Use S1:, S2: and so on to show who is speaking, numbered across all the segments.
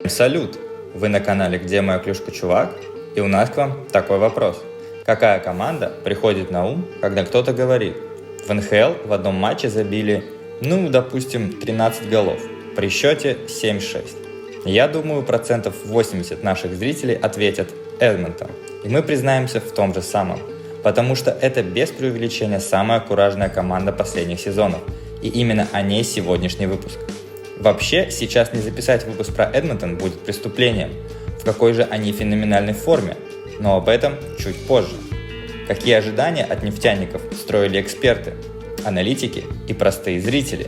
S1: Салют! Вы на канале «Где моя клюшка, чувак?» И у нас к вам такой вопрос. Какая команда приходит на ум, когда кто-то говорит: в НХЛ в одном матче забили, допустим, 13 голов, при счете 7-6? Я думаю, 80% наших зрителей ответят Эдмонтон. И мы признаемся в том же самом. Потому что это без преувеличения самая куражная команда последних сезонов. И именно о ней сегодняшний выпуск. Вообще, сейчас не записать выпуск про Эдмонтон будет преступлением. В какой же они феноменальной форме? Но об этом чуть позже. Какие ожидания от нефтяников строили эксперты, аналитики и простые зрители?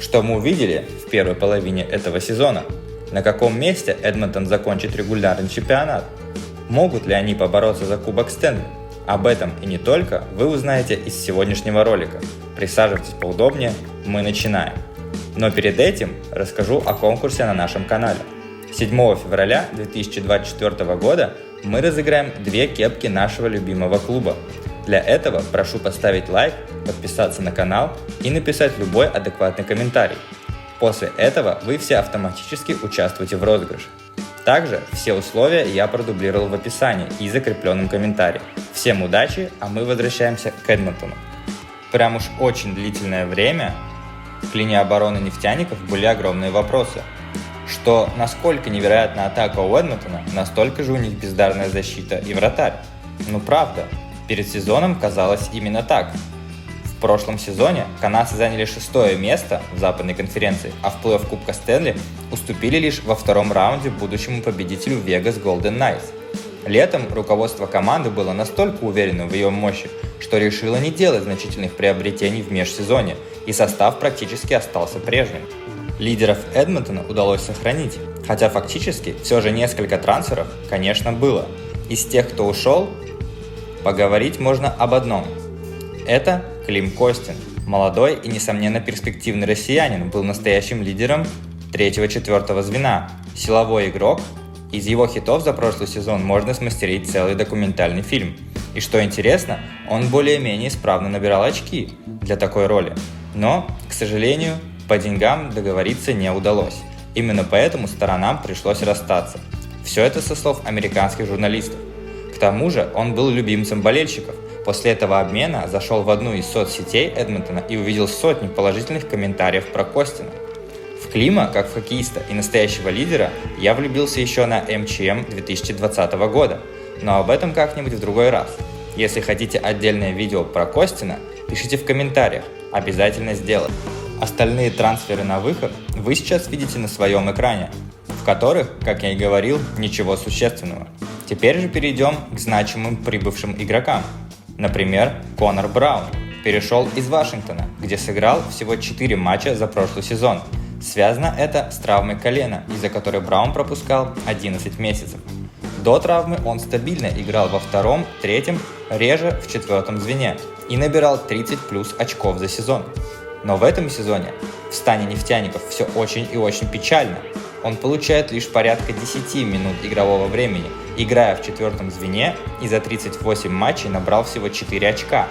S1: Что мы увидели в первой половине этого сезона? На каком месте Эдмонтон закончит регулярный чемпионат? Могут ли они побороться за Кубок Стэнли? Об этом и не только вы узнаете из сегодняшнего ролика. Присаживайтесь поудобнее, мы начинаем. Но перед этим расскажу о конкурсе на нашем канале. 7 февраля 2024 года мы разыграем 2 кепки нашего любимого клуба. Для этого прошу поставить лайк, подписаться на канал и написать любой адекватный комментарий. После этого вы все автоматически участвуете в розыгрыше. Также все условия я продублировал в описании и закрепленном комментарии. Всем удачи, а мы возвращаемся к Эдмонтону. Прям уж очень длительное время к линии обороны нефтяников были огромные вопросы. Что насколько невероятна атака у Эдмонтона, настолько же у них бездарная защита и вратарь. Правда, перед сезоном казалось именно так. В прошлом сезоне канадцы заняли 6-е место в западной конференции, а в плей-офф Кубка Стэнли уступили лишь во втором раунде будущему победителю Vegas Golden Knights. Летом руководство команды было настолько уверено в ее мощи, что решило не делать значительных приобретений в межсезонье, и состав практически остался прежним. Лидеров Эдмонтона удалось сохранить, хотя фактически все же несколько трансферов, конечно, было. Из тех, кто ушел, поговорить можно об одном. Это Клим Костин. Молодой и, несомненно, перспективный россиянин, был настоящим лидером 3-4 звена, силовой игрок. Из его хитов за прошлый сезон можно смастерить целый документальный фильм. И что интересно, он более-менее исправно набирал очки для такой роли. Но, к сожалению, по деньгам договориться не удалось. Именно поэтому сторонам пришлось расстаться. Все это со слов американских журналистов. К тому же он был любимцем болельщиков. После этого обмена зашел в одну из соцсетей Эдмонтона и увидел сотни положительных комментариев про Костина. В Клима, как в хоккеиста и настоящего лидера, я влюбился еще на МЧМ 2020 года, но об этом как-нибудь в другой раз. Если хотите отдельное видео про Костина, пишите в комментариях, обязательно сделаю. Остальные трансферы на выход вы сейчас видите на своем экране, в которых, как я и говорил, ничего существенного. Теперь же перейдем к значимым прибывшим игрокам. Например, Конор Браун перешел из Вашингтона, где сыграл всего 4 матча за прошлый сезон. Связано это с травмой колена, из-за которой Браун пропускал 11 месяцев. До травмы он стабильно играл во 2-м, 3-м, реже в 4-м звене и набирал 30 плюс очков за сезон. Но в этом сезоне в стане нефтяников все очень и очень печально. Он получает лишь порядка 10 минут игрового времени, играя в 4-м звене, и за 38 матчей набрал всего 4 очка.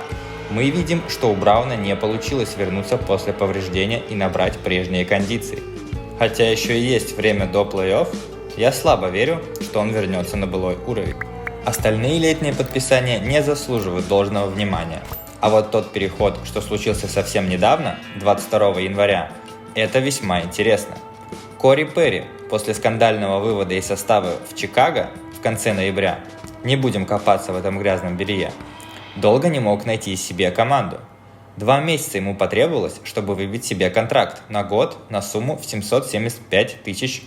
S1: Мы видим, что у Брауна не получилось вернуться после повреждения и набрать прежние кондиции. Хотя еще и есть время до плей-офф, я слабо верю, что он вернется на былой уровень. Остальные летние подписания не заслуживают должного внимания. А вот тот переход, что случился совсем недавно, 22 января, это весьма интересно. Кори Перри после скандального вывода из состава в Чикаго в конце ноября, не будем копаться в этом грязном белье, долго не мог найти себе команду. 2 месяца ему потребовалось, чтобы выбить себе контракт на год на сумму в $775 тысяч.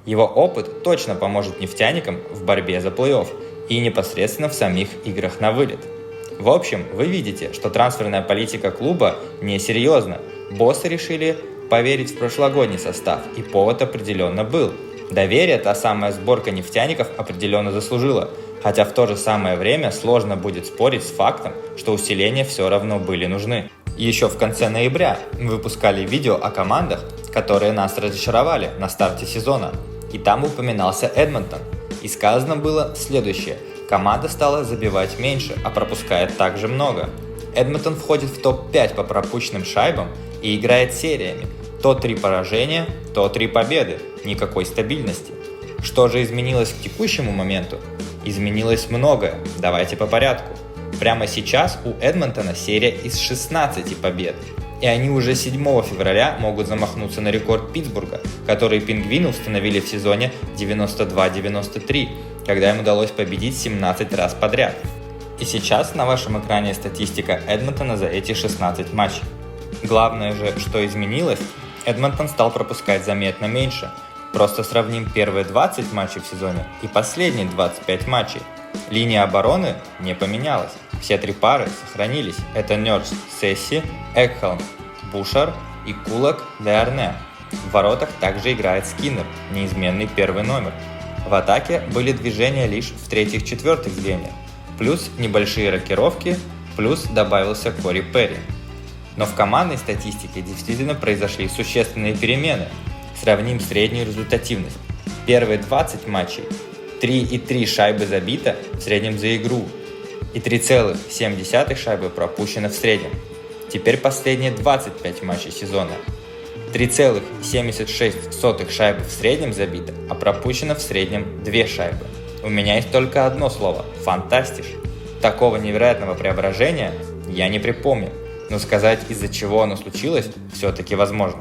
S1: Его опыт точно поможет нефтяникам в борьбе за плей-офф и непосредственно в самих играх на вылет. В общем, вы видите, что трансферная политика клуба несерьезна. Боссы решили поверить в прошлогодний состав, и повод определенно был. Доверие та самая сборка нефтяников определенно заслужила, хотя в то же самое время сложно будет спорить с фактом, что усиления все равно были нужны. Еще в конце ноября мы выпускали видео о командах, которые нас разочаровали на старте сезона, и там упоминался Эдмонтон, и сказано было следующее: команда стала забивать меньше, а пропускает также много. Эдмонтон входит в топ-5 по пропущенным шайбам и играет сериями. То 3 поражения, то 3 победы, никакой стабильности. Что же изменилось к текущему моменту? Изменилось многое, давайте по порядку. Прямо сейчас у Эдмонтона серия из 16 побед. И они уже 7 февраля могут замахнуться на рекорд Питтсбурга, который пингвины установили в сезоне 92-93, когда им удалось победить 17 раз подряд. И сейчас на вашем экране статистика Эдмонтона за эти 16 матчей. Главное же, что изменилось, Эдмонтон стал пропускать заметно меньше. Просто сравним первые 20 матчей в сезоне и последние 25 матчей. Линия обороны не поменялась. Все 3 пары сохранились. Это Нёрс, Сесси, Экхолм, Бушар и Кулак Деарне. В воротах также играет Скиннер, неизменный первый номер. В атаке были движения лишь в 3-4 звеньях. Плюс небольшие рокировки, плюс добавился Кори Перри. Но в командной статистике действительно произошли существенные перемены. Сравним среднюю результативность. Первые 20 матчей 3,3 шайбы забито в среднем за игру и 3,7 шайбы пропущено в среднем. Теперь последние 25 матчей сезона. 3,76 шайбы в среднем забито, а пропущено в среднем 2 шайбы. У меня есть только одно слово – фантастиш. Такого невероятного преображения я не припомню, но сказать, из-за чего оно случилось, все-таки возможно.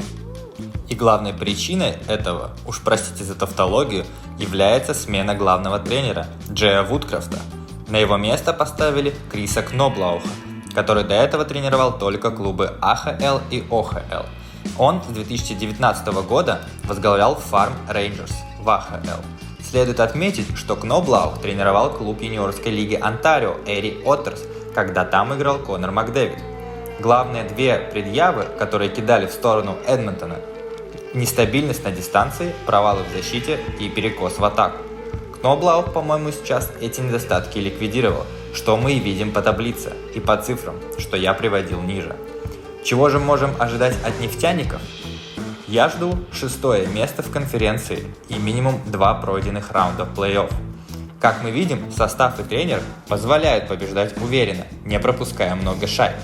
S1: И главной причиной этого, уж простите за тавтологию, является смена главного тренера Джея Вудкрафта. На его место поставили Криса Кноблауха, который до этого тренировал только клубы АХЛ и ОХЛ. Он с 2019 года возглавлял Farm Rangers в АХЛ. Следует отметить, что Кноблаух тренировал клуб юниорской лиги Онтарио Эри Оттерс, когда там играл Конор Макдэвид. Главные 2 предъявы, которые кидали в сторону Эдмонтона – нестабильность на дистанции, провалы в защите и перекос в атаку. Кноблаух, по-моему, сейчас эти недостатки ликвидировал, что мы и видим по таблице и по цифрам, что я приводил ниже. Чего же можем ожидать от нефтяников? Я жду 6-е место в конференции и минимум 2 пройденных раунда плей-офф. Как мы видим, состав и тренер позволяют побеждать уверенно, не пропуская много шайб.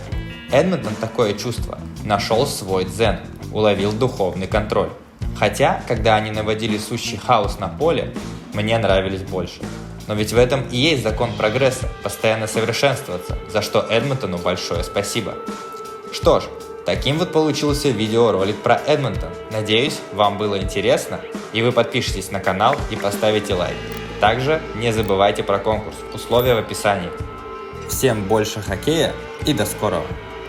S1: Эдмонтон такое чувство нашел свой дзен, уловил духовный контроль. Хотя, когда они наводили сущий хаос на поле, мне нравились больше. Но ведь в этом и есть закон прогресса, постоянно совершенствоваться, за что Эдмонтону большое спасибо. Что ж, таким вот получился видеоролик про Эдмонтон. Надеюсь, вам было интересно, и вы подпишитесь на канал и поставите лайк. Также не забывайте про конкурс, условия в описании. Всем больше хоккея и до скорого!